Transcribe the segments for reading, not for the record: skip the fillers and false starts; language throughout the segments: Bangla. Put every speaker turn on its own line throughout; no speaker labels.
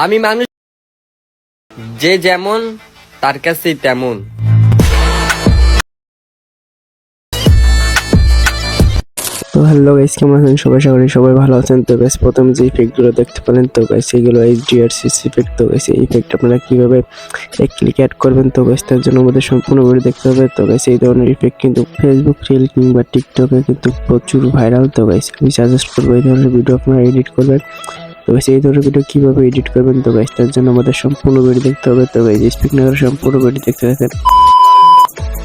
আমি মানুষ, যে যেমন তার কাছেই তেমন।
তো হ্যালো গাইস, কেমন আছেন সবাই? সবাই ভালো আছেন। তো গাইস প্রথমে যে ইফেক্টগুলো দেখতে পেলেন, তো গাইস এগুলো এইচডিআরসিসি ইফেক্ট। তো গাইস এই ইফেক্ট আপনারা কিভাবে এক ক্লিক অ্যাড করবেন, তো গাইস তার জন্য আমাদের সম্পূর্ণ ভিডিও দেখতে হবে। তো গাইস এই ধরনের ইফেক্ট কিন্তু ফেসবুক রিল কিংবা টিকটকে কিন্তু প্রচুর ভাইরাল। তো গাইস আমি সাজেস্ট করবো এই ধরনের ভিডিও আপনারা এডিট করবেন। তো গাইস এই ধরনের ভিডিও কিভাবে এডিট করবেন, তো গাইস তার জন্য আমাদের সম্পূর্ণ ভিডিও দেখতে হবে। তো গাইস স্পিক না করে সম্পূর্ণ ভিডিও দেখতে থাকেন।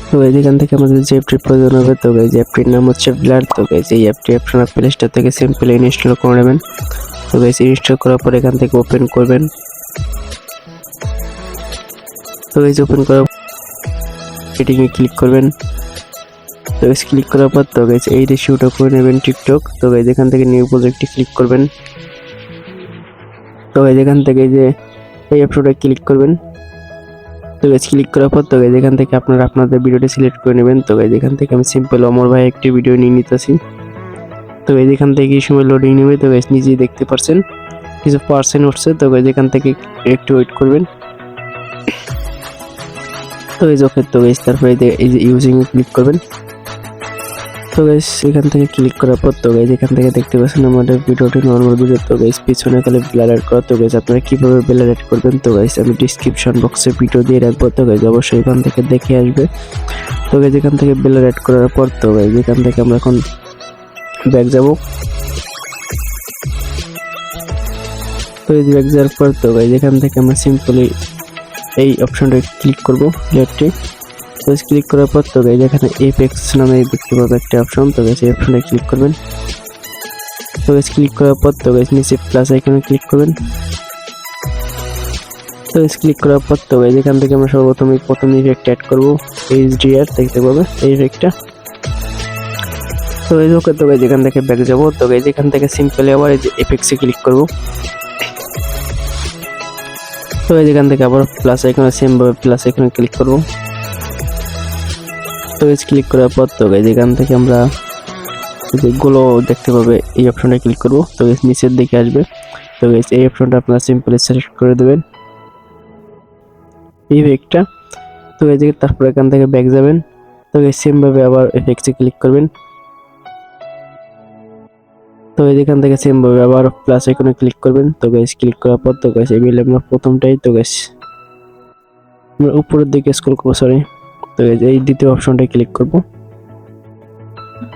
তো এখান থেকে আমাদের যে অ্যাপটি প্রয়োজন হবে, তো গাইস অ্যাপটির নাম হচ্ছে ব্লার। তো গাইস এই অ্যাপটি আপনারা প্লে স্টোর থেকে সিম্পলি ইনস্টল করে নেবেন। তো গাইস ইনস্টল করার পর এখান থেকে ওপেন করবেন। তো গাইস ওপেন করার সেটিংয়ে ক্লিক করবেন। তো গাইস ক্লিক করার পর তো গাইস এই রেশিওটা করে নেবেন টিকটক। তো গাইস এখান থেকে নিউ প্রজেক্টে ক্লিক করবেন। তো গাইস এখান থেকে যে এই অপশনটা ক্লিক করবেন। তো গাইস ক্লিক করার পর তো গাইস এখান থেকে আপনারা আপনাদের ভিডিওটি সিলেক্ট করে নেবেন। তো গাইস এখান থেকে আমি সিম্পল অমর ভাই একটি ভিডিও নিয়ে নিতেছি। তো গাইস এখান থেকে এই সময় লোডিং নেবে। তো গাইস নিজেই দেখতে পারছেন কিছু পার্সেন্ট উঠছে। তো গাইস এখান থেকে একটু ওয়েট করবেন। তো গাইস ওকে। তো গাইস তারপরে এই যে ইউজিং এ ক্লিক করবেন। তো গাইস এখান থেকে ক্লিক করার পর তো গাইস এখান থেকে দেখতে পাচ্ছেন আমাদের ভিডিওটি নরমাল ভিডিও। তো গাইস পিছনে খালি ব্লার অ্যাড করা। তো গাইস আপনারা কিভাবে ব্লার অ্যাড করবেন, তো গাইস আমি ডেসক্রিপশন বক্সে ভিডিও দিয়ে রাখবো। তো গাইস অবশ্যই এখান থেকে দেখে আসবে। তো গাইস এখান থেকে ব্লার অ্যাড করার পর তো গাইস এখান থেকে আমরা এখন ব্যাক যাব। তো এই ব্যাক যাওয়ার পর তো গাইস এখান থেকে আমরা সিম্পলি এই অপশনটা ক্লিক করব লেফটে। তো ক্লিক করার পর তো গাইস এখানে এফেক্টস নামে দেখতে পাবেন একটা অপশন। তো গাইস এই অপশনে ক্লিক করবেন। তো গাইস ক্লিক করার পর তো গাইস নিচে প্লাস আইকনে ক্লিক করবেন। তো গাইস ক্লিক করার পর তো গাইস এখান থেকে আমরা প্রথম ইফেক্ট অ্যাড করব, এইচডিআর দেখতে পাবেন এই ইফেক্টটা। তো গাইস ওকে। তো গাইস এখান থেকে ব্যাক যাব। তো গাইস এখান থেকে সিম্পলি আবার এই যে এফেক্টসে ক্লিক করব। তো গাইস এখান থেকে আবার প্লাস আইকনে সেম ভাবে প্লাস আইকনে ক্লিক করব। তো গাইস ক্লিক করার পর তো গাইস এখান থেকে আমরা যেগুলো দেখতে পাবে এই অপশনে ক্লিক করব। তো গাইস নিচের দিকে আসবে। তো গাইস এই অপশনটা আপনারা সিম্পলি সিলেক্ট করে দেবেন এই ইফেক্টটা। তো গাইস তারপর এখান থেকে ব্যাক যাবেন। তো গাইস সেম ভাবে আবার এফেক্টসে ক্লিক করবেন। তো এখান থেকে সেম ভাবে আবার প্লাস আইকনে ক্লিক করবেন। তো গাইস ক্লিক করার পর তো গাইস এই আমরা প্রথমটাই তো গাইস আমরা উপরের দিকে স্ক্রল করব, সরি। তো গাইস এই দ্বিতীয় অপশনটায় ক্লিক করব।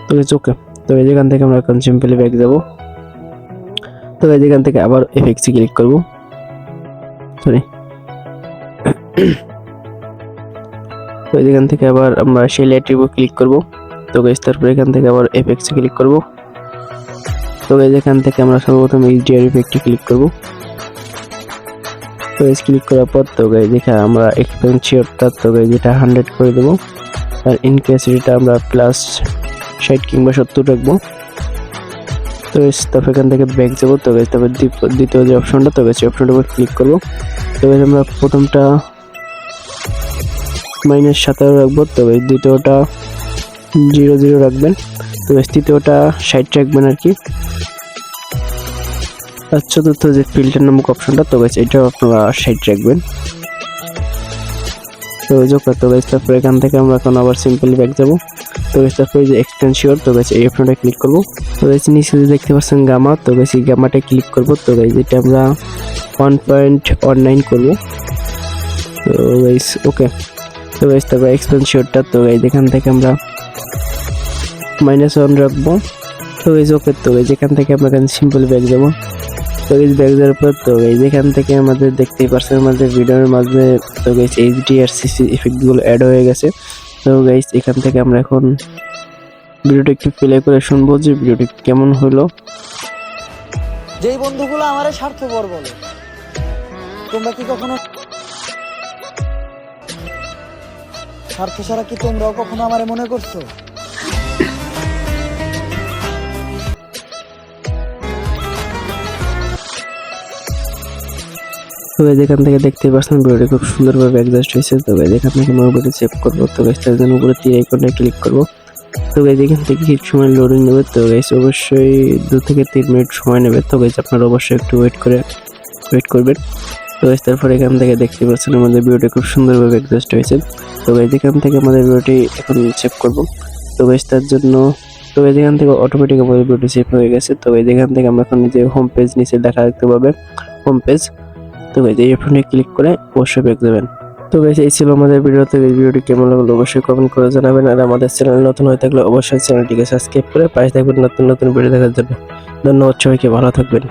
তো গাইস ওকে। তো এখান থেকে আমরা এখন সিম্পলি ব্যাক যাব। তো গাইস এখান থেকে আবার এফেক্টসে ক্লিক করব, সরি। তো এখান থেকে আবার আমরা সেই অ্যাট্রিবিউট ক্লিক করব। তো গাইস তারপর এখান থেকে আবার এফেক্টসে ক্লিক করব। তো গাইস এখান থেকে আমরা সর্বপ্রথম এইচডিআর ইফেক্টে ক্লিক করব। তো গাইস ক্লিক করার পর তো গাইস এখানে আমরা এক্সপেন্সিওরটা তো গাইস এটা 100 করে দেব, আর ইনকেসিটিটা আমরা প্লাস 60 কিংবা 70 রাখবো। তো গাইস তারপর এখান থেকে ব্যাক যাব। তো গাইস তারপর দ্বিতীয় যে অপশনটা, তো গাইস এই অপশনটার উপর ক্লিক করব। তো গাইস আমরা প্রথমটা -17 রাখবো। তো গাইস দ্বিতীয়টা 00 রাখবেন। তো গাইস তৃতীয়টা 60 রাখবেন আর কি। আর চতুর্থ যে ফিল্টার নামক অপশনটা, তো গাইস এটা আপনারা 60 রাখবেন। তো তো গাইস তারপর এখান থেকে আমরা এখন আবার সিম্পলি ব্যাক যাব। তো গাইস তারপর এই যে এক্সটেনশন, তো গাইস এই অপশনটা ক্লিক করব। তো গাইস নিচে দেখতে পাচ্ছেন গামা, তো গাইস এই গামাটা ক্লিক করব। তো গাইস এটা আমরা 1.19 করব। তো গাইস ওকে। তো গাইস তারপর এক্সটেনশনটা তো গাইস এখান থেকে আমরা -1 রাখবো। তো গাইস ওকে। তো গাইস এখান থেকে আমরা এখন সিম্পলি ব্যাক যাব। তো গাইস ব্যাক যাওয়ার পর তো গাইস এখান থেকে আমাদের দেখতেই পাচ্ছেন আমাদের ভিডিওর মাঝে তো গাইস এইচডিআরসিসি ইফেক্ট গুলো অ্যাড হয়ে গেছে। তো গাইস এখান থেকে আমরা এখন ভিডিওটা একটু প্লে করে শুনবো যে ভিডিওটি কেমন হলো।
যেই বন্ধুগুলো আমারে স্বার্থপর বলে, তোমরা কি কখনো স্বার্থ ছাড়া কি তোমরাও কখনো আমারে মনে করছো?
তো গাইস এখান থেকে দেখতে পাচ্ছেন ভিডিওটি খুব সুন্দরভাবে অ্যাডজাস্ট হয়েছে। তো গাইস এখান থেকে মোবাইলটি সেভ করব। তো গাইস তার জন্য উপরে তীর আইকনে ক্লিক করব। তো গাইস এখান থেকে কিছু সময় লোডিং নেবে। তো গাইস অবশ্যই 2 থেকে 3 মিনিট সময় নেবে। তো গাইস আপনারা অবশ্যই একটু ওয়েট করে ওয়েট করবেন। তো গাইস তারপর এখান থেকে দেখতে পাচ্ছেন আমাদের ভিডিওটি খুব সুন্দরভাবে অ্যাডজাস্ট হয়েছে। তো গাইস এখান থেকে আমাদের ভিডিওটি এখন সেভ করব। তো গাইস তার জন্য তো গাইস এখান থেকে অটোমেটিক আমাদের ভিডিওটি সেভ হয়ে গেছে। তো গাইস এখান থেকে আমরা এখন যে হোম পেজ নিচে দেখা দেখতে পাবে হোম পেজ। তো গাইস এই অপশনে ক্লিক করে অবশ্যই ব্যাক যাবেন। তো গাইস এই ছিল আমাদের ভিডিওতে। এই ভিডিওটি কেমন লাগলো অবশ্যই কমেন্ট করে জানাবেন। আর আমাদের চ্যানেল নতুন হয়ে থাকলে অবশ্যই চ্যানেলটিকে সাবস্ক্রাইব করে পাশে থাকবেন নতুন নতুন ভিডিও দেখার জন্য। ধন্যবাদ সবাইকে, ভালো থাকবেন।